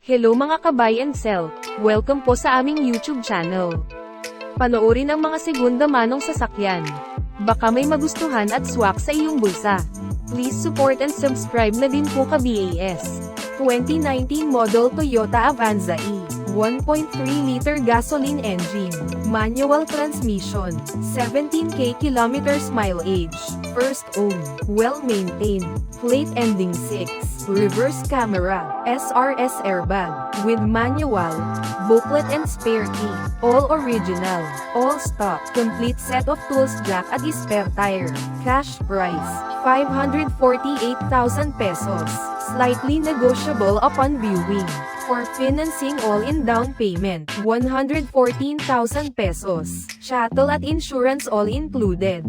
Hello mga ka-buy and sell, welcome po sa aming YouTube channel. Panoorin ang mga segunda manong sasakyan. Baka may magustuhan at swak sa iyong bulsa. Please support and subscribe na din po ka-BAS. 2019 model Toyota Avanza E, 1.3-liter gasoline engine, manual transmission, 17k kilometers mileage, first owned, well-maintained, plate ending 6, reverse camera, SRS airbag, with manual, booklet and spare key, all original, all stock, complete set of tools jack at spare tire, cash price, 548,000 pesos, slightly negotiable upon viewing. For financing all-in down payment, 114,000 pesos, chattel at insurance all included.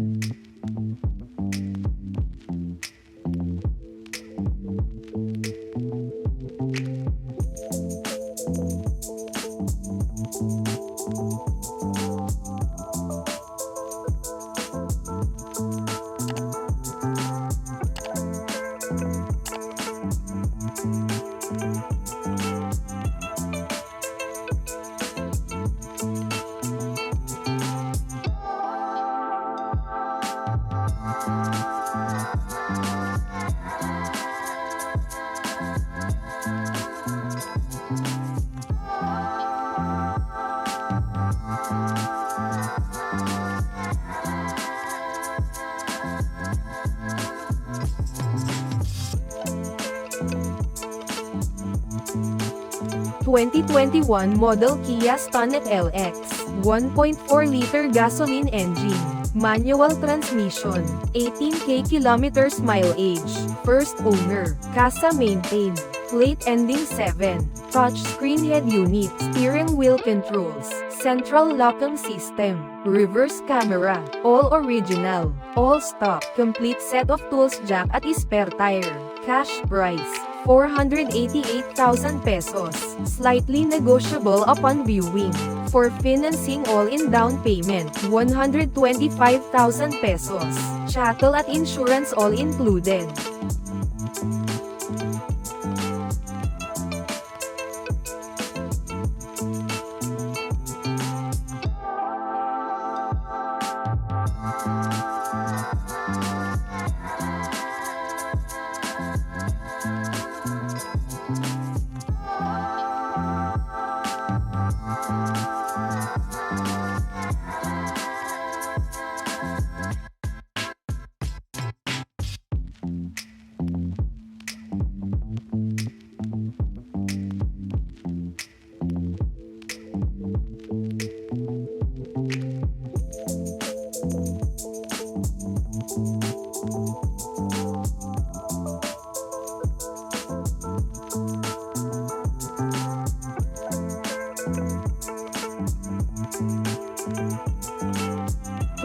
(2021) model Kia Stonic LX, 1.4-liter gasoline engine, manual transmission, 18k kilometers mileage, first owner, casa maintained, plate ending 7, touchscreen head unit, steering wheel controls, central locking system, reverse camera, all original, all stock, complete set of tools jack at spare tire, cash price, 488,000 pesos, slightly negotiable upon viewing. For financing all-in down payment, 125,000 pesos, chattel at insurance all included.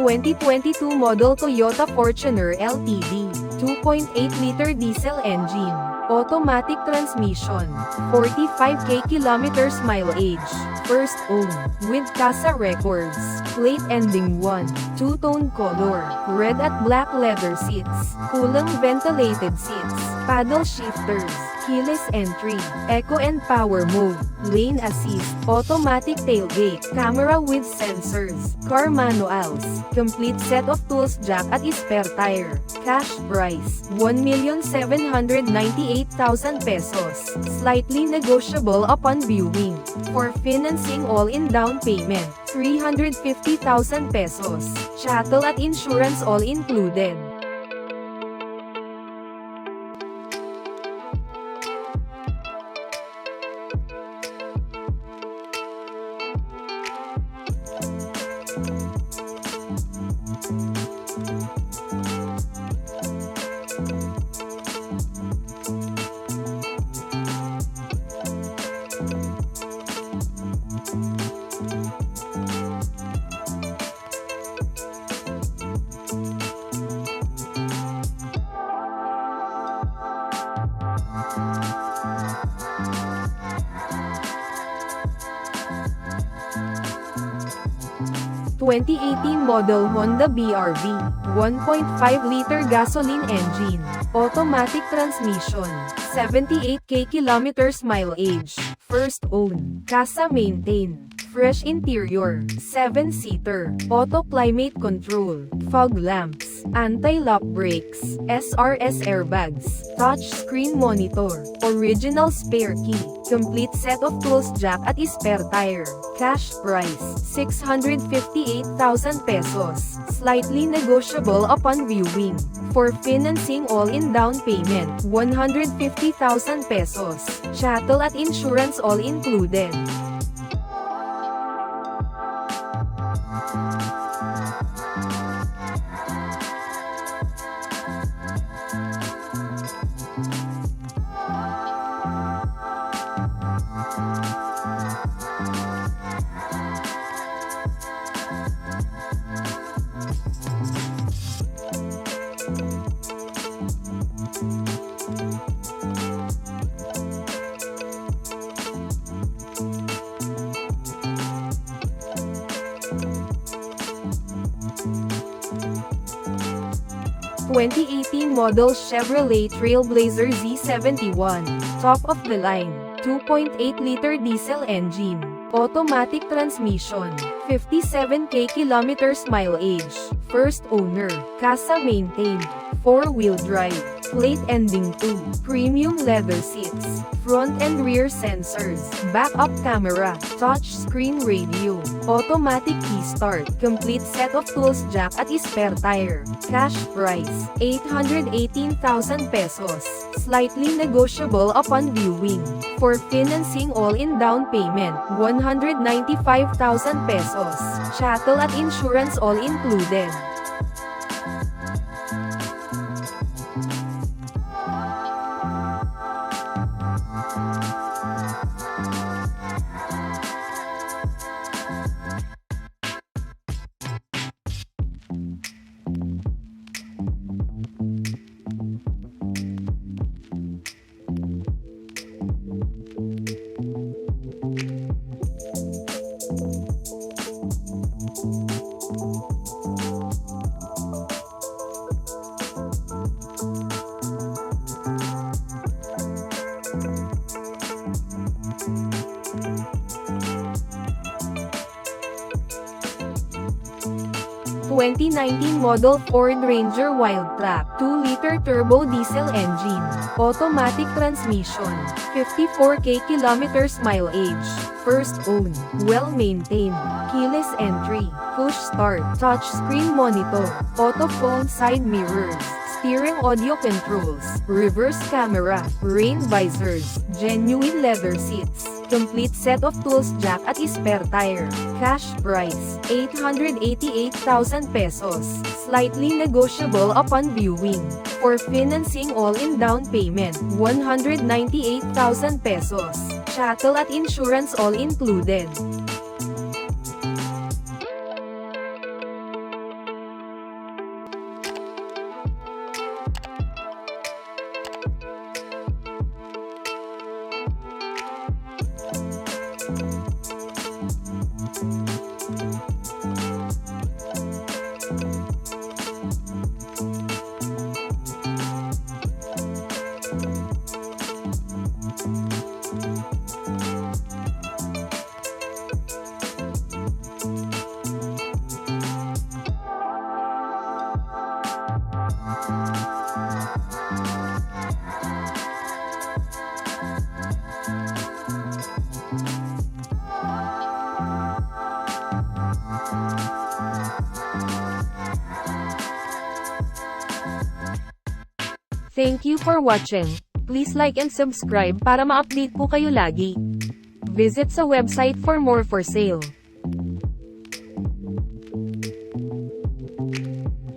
(2022) model Toyota Fortuner LTD, 2.8-liter diesel engine, automatic transmission, 45k kilometers mileage, first owned, with casa records, plate ending 1, two-tone color, red at black leather seats, kulang ventilated seats, paddle shifters, keyless entry, eco and power mode, lane assist, automatic tailgate, camera with sensors, car manuals, complete set of tools jack at spare tire, cash price, 1,798,000 pesos, slightly negotiable upon viewing. For financing all-in down payment, 350,000 pesos, chattel at insurance all included. (2018) model Honda BRV, 1.5-liter gasoline engine, automatic transmission, 78k kilometers mileage, First own, Casa maintain. Fresh interior, 7-seater, auto climate control, fog lamps, anti-lock brakes, SRS airbags, touch screen monitor, original spare key, complete set of tools jack at spare tire. Cash price, 658,000 pesos, slightly negotiable upon viewing. For financing all-in down payment, 150,000 pesos, chattel at insurance all included. 2018 model Chevrolet Trailblazer Z71, top of the line, 2.8-liter diesel engine, automatic transmission, 57k kilometers mileage, first owner, Casa maintained, 4-wheel drive, plate ending 2, premium leather seats, front and rear sensors, backup camera, touch screen radio, automatic key start, complete set of tools jack at spare tire. Cash price, 818,000 pesos, slightly negotiable upon viewing. For financing all-in down payment, 195,000 pesos, chattel at insurance all included. (2019 model Ford Ranger Wildtrak, 2-liter turbo diesel engine, automatic transmission, 54k kilometers mileage, first owned, well-maintained, keyless entry, push start, touch screen monitor, auto phone side mirrors, steering audio controls, reverse camera, rain visors, genuine leather seats, complete set of tools jack at spare tire. Cash price, 888,000 pesos, slightly negotiable upon viewing. For financing all-in down payment, 198,000 pesos, chattel at insurance all included. Thank you for watching. Please like and subscribe para ma-update po kayo lagi. Visit sa website for more for sale.